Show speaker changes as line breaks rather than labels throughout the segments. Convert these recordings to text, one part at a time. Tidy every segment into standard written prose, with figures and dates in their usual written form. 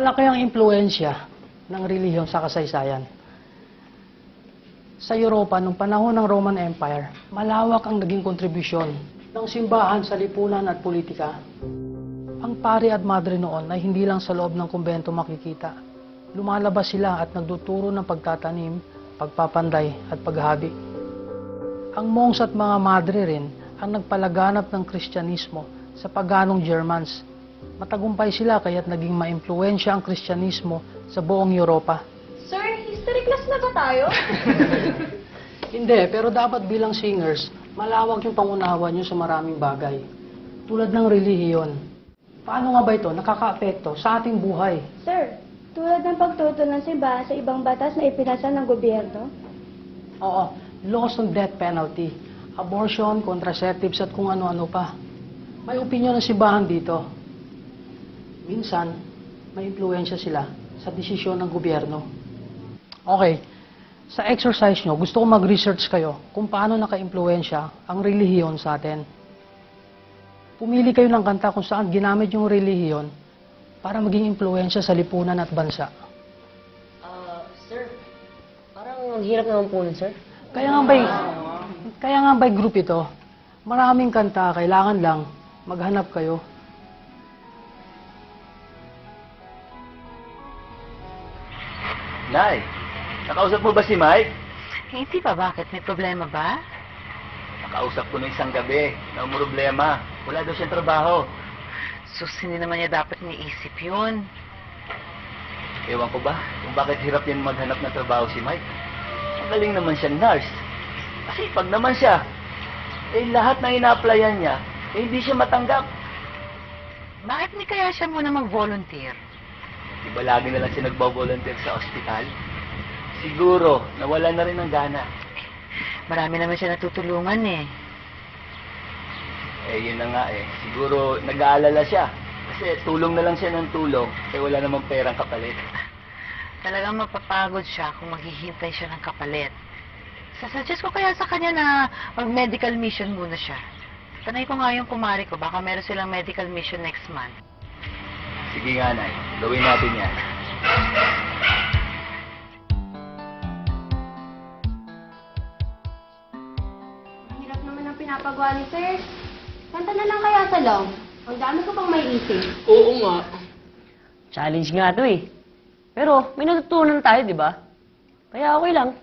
Malaki ang impluensya ng relihiyon sa kasaysayan. Sa Europa, nung panahon ng Roman Empire, malawak ang naging kontribusyon ng simbahan sa lipunan at politika. Ang pari at madre noon ay hindi lang sa loob ng kumbento makikita. Lumalabas sila at nagtuturo ng pagtatanim, pagpapanday at paghabi. Ang monks at mga madre rin ang nagpalaganap ng Kristyanismo sa paganong Germans. Matagumpay sila kaya't naging maimpluwensya ang Kristyanismo sa buong Europa.
Sir, history class na ba tayo?
Hindi, pero dapat bilang singers, malawak yung pangunawa nyo sa maraming bagay. Tulad ng relihiyon. Paano nga ba ito nakakaapekto sa ating buhay?
Sir, tulad ng pagtutol ng simbahan sa ibang batas na ipinasa ng gobyerno?
Oo, laws on death penalty, abortion, contraceptives at kung ano-ano pa. May opinyon ng simbahan dito. Minsan, may impluensya sila sa desisyon ng gobyerno. Okay, sa exercise nyo, gusto ko mag-research kayo kung paano naka-impluensya ang relihiyon sa atin. Pumili kayo ng kanta kung saan ginamit yung relihiyon para maging impluensya sa lipunan at bansa.
Sir, parang ang hirap naman po nun, sir.
Kaya nga by group ito. Maraming kanta, kailangan lang maghanap kayo.
Nay, nakausap mo ba si Mike?
Hindi pa, bakit? May problema ba?
Nakausap ko nung isang gabi. Na problema. Wala daw siyang trabaho.
Sus, hindi naman niya dapat iniisip yun.
Ewan ko ba kung bakit hirap yan maghanap ng trabaho si Mike. Magaling naman siya nurse. Kasi pag naman siya, lahat na ina-applyan niya, hindi siya matanggap.
Bakit hindi kaya siya muna mag-volunteer?
Diba lagi na lang siya nagbo-volunteer sa ospital? Siguro, nawala na rin ng gana.
Marami naman siya natutulungan eh.
Yun na nga Siguro, nag-aalala siya. Kasi tulong na lang siya ng tulong, wala namang perang kapalit.
Talagang mapapagod siya kung maghihintay siya ng kapalit. Sasuggest ko kaya sa kanya na mag-medical mission muna siya. Tanay ko nga yung kumari ko, baka meron silang medical mission next month.
Sige nga, Nay. Gawin natin yan.
Mahirap naman ang pinapagawa ni Sir. Kanta na lang kaya sa long. Ang dami ko pang may isip.
Oo nga. Challenge nga to eh. Pero may natutunan tayo, di ba? Kaya okay lang.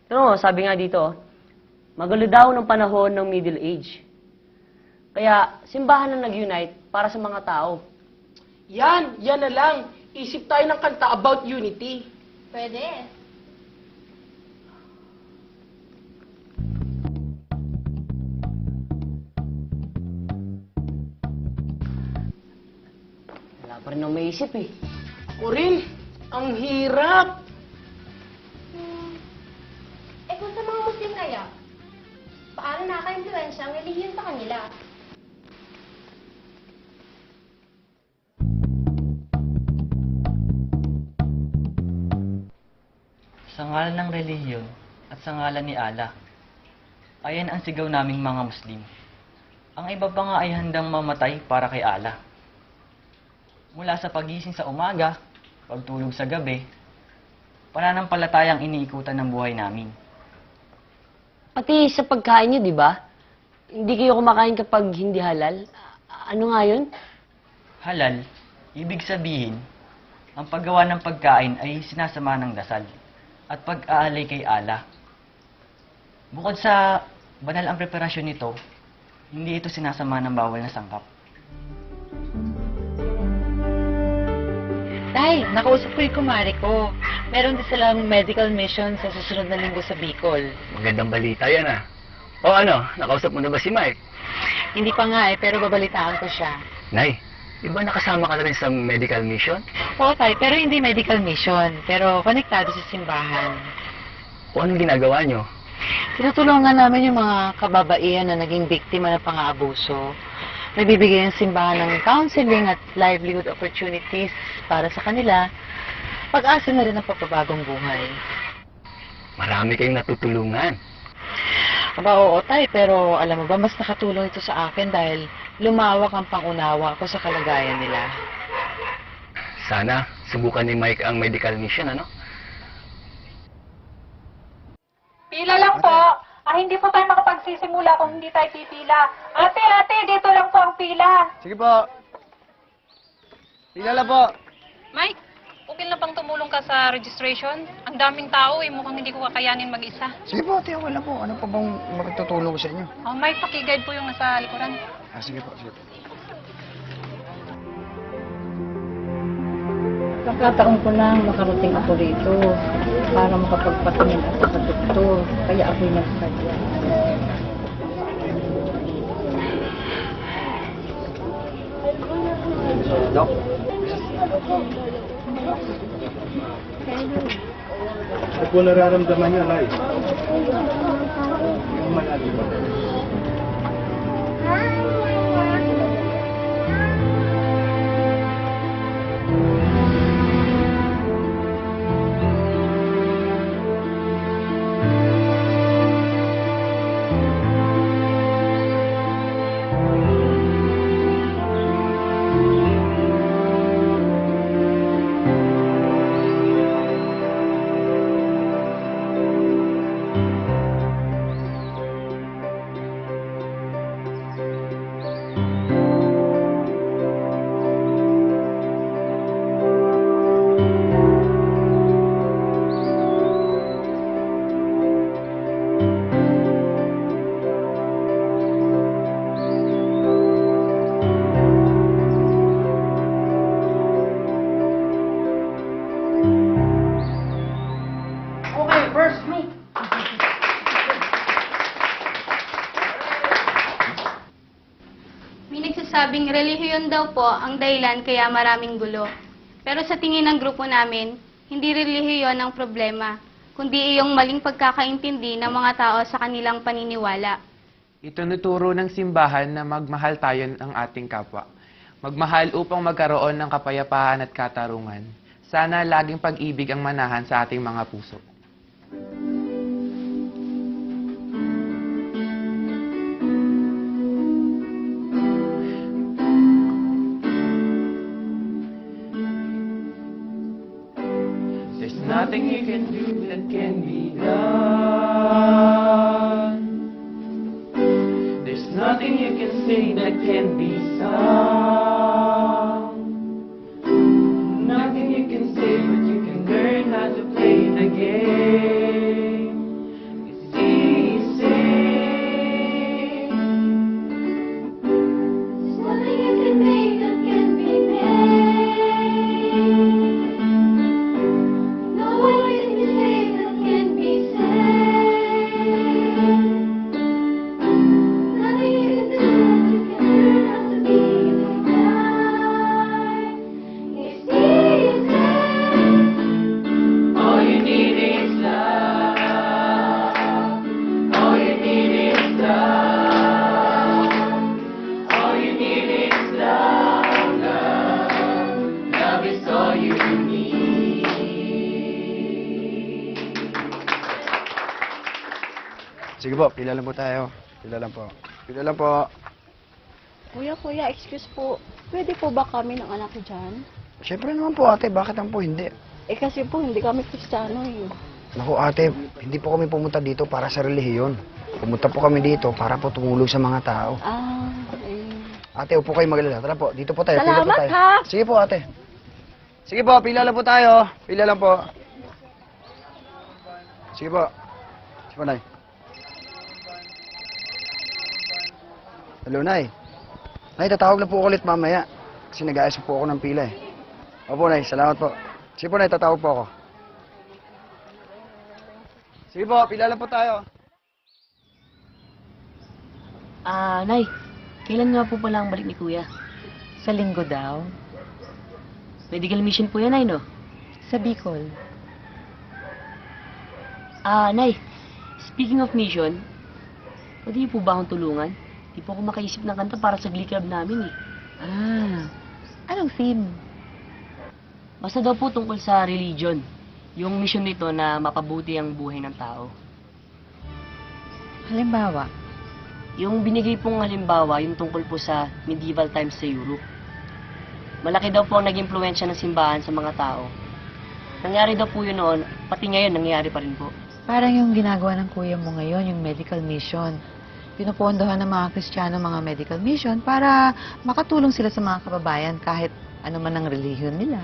Pero sabi nga dito, magulo daw ng panahon ng Middle Age. Kaya simbahan na nag-unite para sa mga tao.
Yan na lang. Isip tayo ng kanta about unity.
Pwede.
Wala pa rin akong maisip eh.
Ako rin. Ang hirap.
Kung sa mga Muslim kaya, paano nakaka-influensya ang relihiyon sa kanila?
Sa ngalan ng relihiyon at sa ngalan ni Allah, ayan ang sigaw naming mga Muslim. Ang iba pa nga ay handang mamatay para kay Allah. Mula sa pagising sa umaga, pagtulog sa gabi, pananampalatayang iniikutan ng buhay namin.
Pati sa pagkain niyo, di ba? Hindi kayo kumakain kapag hindi halal. Ano nga yun?
Halal, ibig sabihin, ang paggawa ng pagkain ay sinasama ng dasal at pag-aalay kay Allah. Bukod sa banal ang preparasyon nito, hindi ito sinasama ng bawal na sangkap.
Tay, nakausap ko yung kumari ko. Meron din silang medical mission sa susunod na linggo sa Bicol.
Magandang balita yan O ano, nakausap mo na ba si Mike?
Hindi pa nga pero babalitaan ko siya.
Nay, di ba nakasama ka na rin sa medical mission?
Oo, tay, pero hindi medical mission. Pero konektado sa simbahan.
O anong ginagawa nyo?
Tinutulungan namin yung mga kababaihan na naging biktima ng pang-aabuso. Nagbibigay ang simbahan ng counseling at livelihood opportunities para sa kanila. Pag-asa na rin ang pagpabagong buhay.
Marami kayong natutulungan.
Aba, oo, tay, pero alam mo ba, mas nakatulong ito sa akin dahil lumawak ang pangunawa ko sa kalagayan nila.
Sana, subukan ni Mike ang medical mission, ano?
Pila lang po. Hindi po tayo makapagsisimula kung hindi tayo pipila. Ate, dito lang po ang pila.
Sige po. Pila lang po.
Mike, okay lang bang tumulong ka sa registration? Ang daming tao mukhang hindi ko kakayanin mag-isa.
Sige po, ate, okay lang po. Ano pa bang makatutulong ko sa inyo?
Oh, Mike, pakiguide po yung nasa likuran.
Sige po, sige po.
Pagkataon ko lang makarating ako rito para makapagpatingin ako sa doktor. Kaya ako'y nagsadya.
Dok? Ano po nararamdaman niya, Lai? Yung malalim ba?
Okay, first group.
May nagsasabing relihiyon daw po ang dahilan kaya maraming gulo. Pero sa tingin ng grupo namin, hindi relihiyon ang problema, kundi iyong maling pagkakaintindi ng mga tao sa kanilang paniniwala.
Itinuturo ng simbahan na magmahal tayo ng ating kapwa. Magmahal upang magkaroon ng kapayapaan at katarungan. Sana laging pag-ibig ang manahan sa ating mga puso. There's nothing you can do that can be done. There's nothing you can say that can be sung. Nothing you can say, but you can learn how to play the game. It's easy.
There's nothing you can make that can be made. No one can say that can be said. Nothing you can do that you can learn how to be the guy. It's easy.
All you need is love. All you need is love. All you need is love, love. Love is all you need.
Sige po, pila lang po tayo. Pila lang po. Pila lang po.
Kuya, excuse po. Pwede po ba kami ng anak ko dyan?
Siyempre naman po, ate. Bakit ang po hindi?
Kasi po, hindi kami Kristiyano eh.
Naku, ate, hindi po kami pumunta dito para sa relihiyon. Pumunta po kami dito para po tumulong sa mga tao. Ate, upo kayo magalala. Tara po, dito po tayo. Pila po
Salamat,
tayo.
ha?
Sige po, ate. Sige po, pila lang po tayo. Pila lang po. Sige po. Sige po, Nay. Hello, Nay. Nay, tatawag na po ako ulit mamaya. Kasi nag-aayos po ako ng pila eh. Opo, Nay. Salamat po. Sige po, Nay. Tatawag po ako. Sige po, pila lang po tayo.
Nay, kailan nga po pala ang balik ni Kuya?
Sa linggo daw,
Medical mission po yan, Nay, no?
sa Bicol.
Nay, speaking of mission, pwede niyo po ba akong tulungan? Di po ako makaisip ng kanta para sa Glee Club namin, eh.
Anong theme?
Basta daw po tungkol sa religion. Yung mission nito na mapabuti ang buhay ng tao.
Halimbawa,
Yung binigay pong halimbawa, yung tungkol po sa medieval times sa Europe. malaki daw po ang naging impluwensya ng simbahan sa mga tao. Nangyari daw po yun noon, pati ngayon nangyayari pa rin po.
Parang yung ginagawa ng kuya mo ngayon, yung medical mission. Pinupondohan ng mga Kristiyano mga medical mission para makatulong sila sa mga kababayan kahit ano man ang relihiyon nila.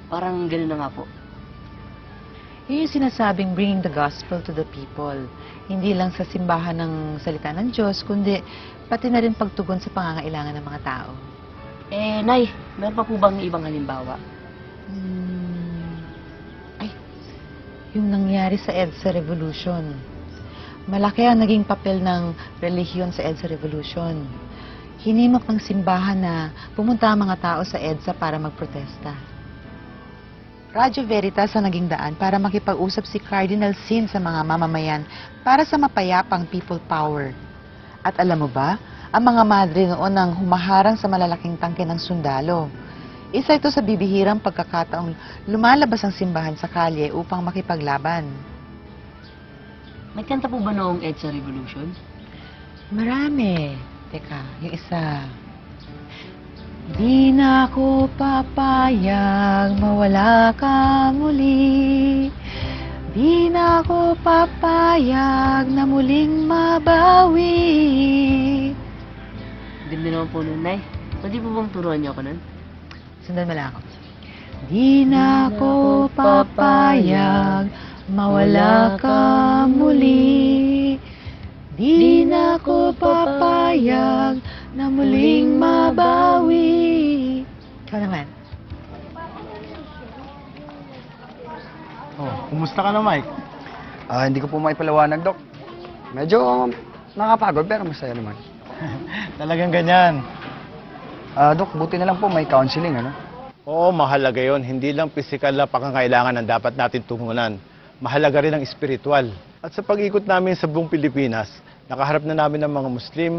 Parang gano'n na nga po.
Yun yung sinasabing bringing the gospel to the people. Hindi lang sa simbahan ng salita ng Diyos, kundi pati na rin pagtugon sa pangangailangan ng mga tao.
Eh, Nay, meron pa po bang ibang halimbawa?
Yung nangyari sa EDSA Revolution. Malaki ang naging papel ng relihiyon sa EDSA Revolution. Hinimok ng simbahan na pumunta ang mga tao sa EDSA para magprotesta. Radyo Veritas ang naging daan para makipag-usap si Cardinal Sin sa mga mamamayan para sa mapayapang people power. At alam mo ba, ang mga madre noon ang humaharang sa malalaking tangke ng sundalo. Isa ito sa bibihirang pagkakataong lumalabas ang simbahan sa kalye upang makipaglaban.
May kanta po ba noong EDSA Revolution?
Marami. Teka, yung isa. Di na ako papayag mawala ka muli. Di na ako papayag na muling mabawi.
Ganda naman po nun, Nay. Pwede po bang turuan niyo ako nun?
Sundan mo lang ako. Di na ako papayag mawala ka muli. Di na ako papayag na muling mabawi. Ikaw naman.
Oh, kumusta ka na, Mike? Hindi ko po maipaliwanag, Dok. Medyo nakapagod pero masaya naman.
Talagang ganyan.
Dok, buti na lang po may counseling, ano?
Oo, mahalaga yon. Hindi lang physical na pangangailangan ang dapat natin tungunan. Mahalaga rin ang spiritual. At sa pag-ikot namin sa buong Pilipinas, nakaharap na namin ng mga Muslim,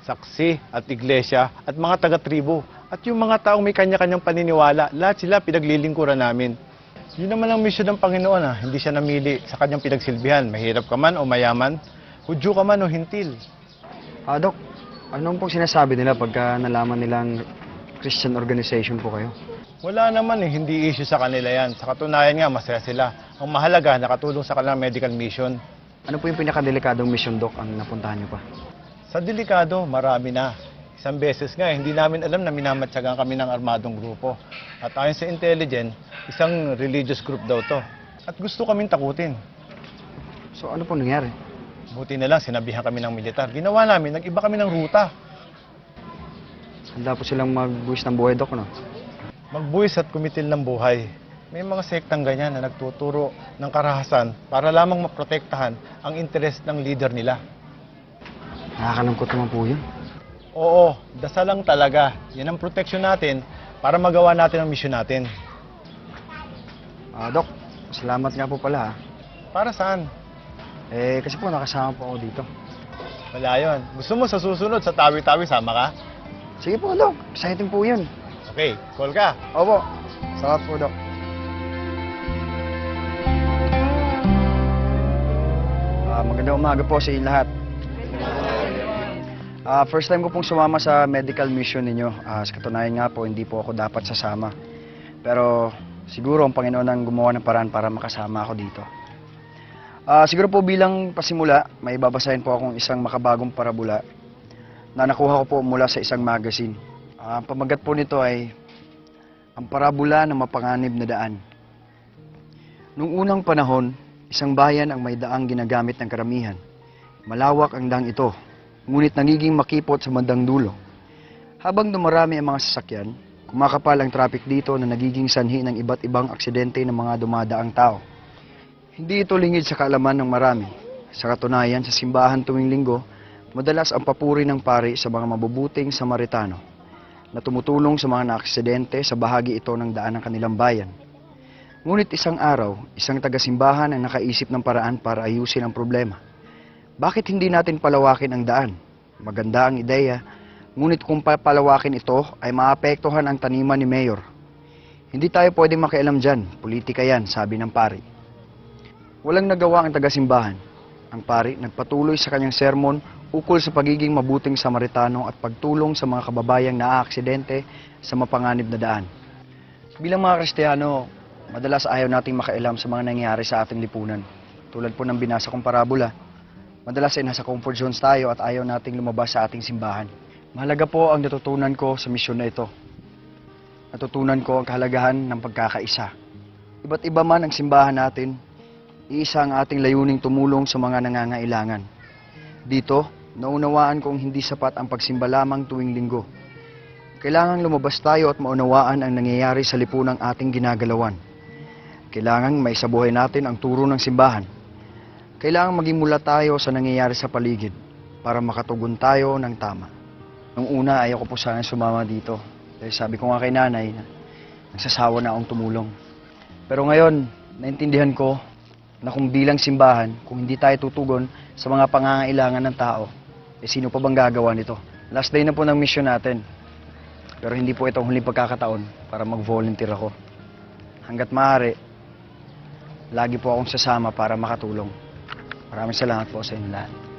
saksi at iglesia at mga taga-tribo. At yung mga taong may kanya-kanyang paniniwala, lahat sila pinaglilingkuran namin. Yun naman ang misyon ng Panginoon. Hindi siya namili sa kanyang pinagsilbihan. Mahirap ka man o mayaman, Hudyo ka man o hintil.
Dok, anong pong sinasabi nila pagka nalaman nilang Christian organization po kayo?
Wala naman hindi issue sa kanila yan. Sa katunayan nga, masaya sila. Ang mahalaga, nakatulong sa kanilang medical mission.
Ano po yung pinakadelikadong mission, Dok, ang napuntahan niyo pa?
Sa delikado, marami na. Isang beses nga, hindi namin alam na minamatsagan kami ng armadong grupo. At ayon sa intelligence, isang religious group daw to. At gusto kaming takutin.
So ano po nangyari?
Buti na lang, sinabihan kami ng militar. Ginawa namin, nag-iba kami ng ruta.
Handa po silang magbuwis ng buhay, Dok, no?
Magbuwis at kumitil ng buhay. May mga sektang ganyan na nagtuturo ng karahasan para lamang maprotektahan ang interes ng leader nila.
Nakakalungkot naman po yun.
Oo, dasal lang talaga. Yan ang proteksyon natin para magawa natin ang misyon natin.
Dok, salamat nga po pala, ha?
Para saan?
Kasi po nakasama po ako dito.
Wala yun. Gusto mo sa susunod, sa tawi-tawi, sama ka?
Sige po, Dok. Exciting po yun.
Okay, call ka.
Opo. Salamat po, Dok. Magandang umaga po sa inyo lahat. First time ko pong sumama sa medical mission ninyo. Sa katunayan nga po, hindi po ako dapat sasama. Pero siguro ang Panginoon ang gumawa ng paraan para makasama ako dito. Siguro po bilang pasimula, may babasahin po akong isang makabagong parabula na nakuha ko po mula sa isang magazine. Ang pamagat po nito ay ang parabula ng mapanganib na daan. Noong unang panahon, isang bayan ang may daang ginagamit ng karamihan. Malawak ang daang ito, ngunit nagiging makipot sa bandang dulo. Habang dumarami ang mga sasakyan, kumakapal ang traffic dito na nagiging sanhi ng iba't ibang aksidente ng mga dumadaang tao. Hindi ito lingid sa kaalaman ng marami. Sa katunayan, sa simbahan tuwing linggo, madalas ang papuri ng pari sa mga mabubuting Samaritano na tumutulong sa mga naaksidente sa bahagi ito ng daan ng kanilang bayan. Ngunit isang araw, isang taga-simbahan ang nakaisip ng paraan para ayusin ang problema. Bakit hindi natin palawakin ang daan? Maganda ang ideya, ngunit kung papalawakin ito ay maapektuhan ang taniman ni Mayor. Hindi tayo pwedeng makialam dyan, politika yan, sabi ng pari. Walang nagawa ang taga-simbahan. Ang pari nagpatuloy sa kanyang sermon ukol sa pagiging mabuting Samaritano at pagtulong sa mga kababayang naaaksidente sa mapanganib na daan. Bilang mga Kristiyano, madalas ayaw nating makailam sa mga nangyayari sa ating lipunan. Tulad po ng binasa kong parabola, madalas ay nasa comfort zones tayo at ayaw nating lumabas sa ating simbahan. Mahalaga po ang natutunan ko sa misyon na ito. Natutunan ko ang kahalagahan ng pagkakaisa. Iba't iba man ang simbahan natin, iisa ang ating layuning tumulong sa mga nangangailangan. Dito, naunawaan kong hindi sapat ang pagsimba lamang tuwing linggo. Kailangang lumabas tayo at maunawaan ang nangyayari sa lipunang ating ginagalawan. Kailangang may sa buhay natin ang turo ng simbahan. Kailangang maging mula tayo sa nangyayari sa paligid para makatugon tayo ng tama. Nung una, ayaw ko po sana sumama dito. Dahil sabi ko nga kay nanay na nagsasawa na akong tumulong. Pero ngayon, naintindihan ko na kung bilang simbahan, kung hindi tayo tutugon sa mga pangangailangan ng tao, eh sino pa bang gagawa nito? Last day na po ng mission natin. Pero hindi po ito ang huling pagkakataon para mag-volunteer ako. Hanggat maaari, lagi po akong sasama para makatulong. Maraming salamat po sa inyo lahat.